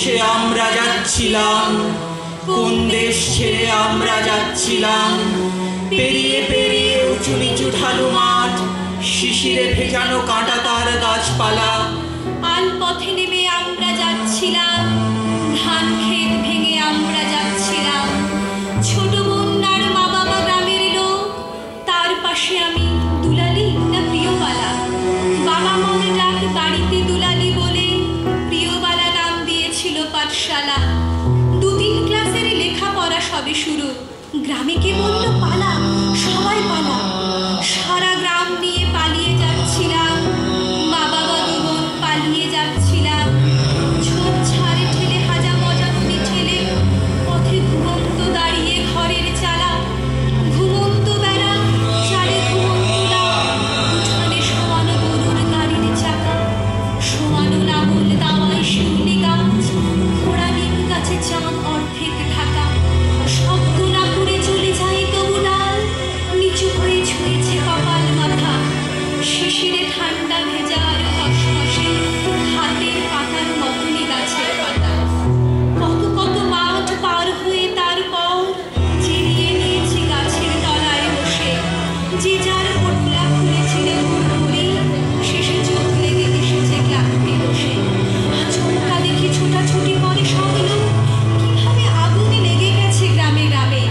দেশে আমরা যাচ্ছিলাম, কোন দেশ ছেড়ে আমরা যাচ্ছিলাম। পেরিয়ে পেরিয়ে উঁচু নিচু ঢালু মাঠ, শিশিরে ভেজানো কাঁটা তার গাছপালা। আল পথে নেমে আমরা যাচ্ছিলাম, ধান ক্ষেত ভেঙে আমরা যাচ্ছিলাম। ছোট বন্যার মা বাবা গ্রামের লোক, তার পাশে আমি দুলালি না প্রিয়বালা। বাবা মনে ডাক বাড়িতে দুলালি বলে, প্রিয়বালা নাম দিয়েছিল পাঠশালা। 2-3 ক্লাসের লেখাপড়া সবে শুরু, গ্রামে কে বলল পালা, সবাই পালা। সারা গ্রাম নিয়ে পালিয়ে যাচ্ছিলাম, মা বাবা দুবোন পালিয়ে যাচ্ছিলাম। ঝোপ ঝাড়ে ঠেলে হাজা মজামতি ঠেলে পথে ঘুমন্ত দাঁড়িয়ে ঘরের চালা। ঘুমন্ত বেড়া চালে ঘুমন্ত রাত, উঠানে শোয়ানো গরুর গাড়ির চাকা। শোয়ানো লাঙল দাওয়ায় শিউলি গাছ, ঘোড়া নিম গাছে চাঁদ অর্ধেক ঢাকা। শব্দ না করে চলে যায় তবু ডাল, নিচু হয়ে ছুঁয়েছে কপাল মাথা। শিশিরে ঠান্ডা ভেজার খসখসে হাতের পাতার মতনই গাছের পাতা। কত কত মাঠ পার হয়ে তারপর জিরিয়ে নিয়েছি গাছের তলায় বসে। যে যার পোটলা খুলেছিল ঘুরে, শেষে চোখ লেগে এসেছে ক্লান্তি বসে। আচমকা দেখি ছোটাছুটি করে সব লোক, কিভাবে আগুনে লেগে গেছে গ্রামে গ্রামে।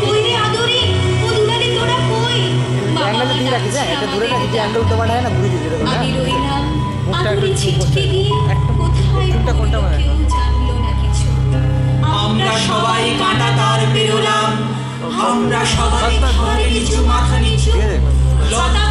কই রে আদরে, ও দুলালি তোরা কই? বাবা ডাকছে আমাদের। আমি রইলাম আদরে ছিটকে গিয়ে, কোথায় পড়ল কেউ জানলো না কিছু। আমরা সবাই কাঁটা তার পেরোলাম, আমরা সবাই ঘরে নিচু মাথা নিচু। লতা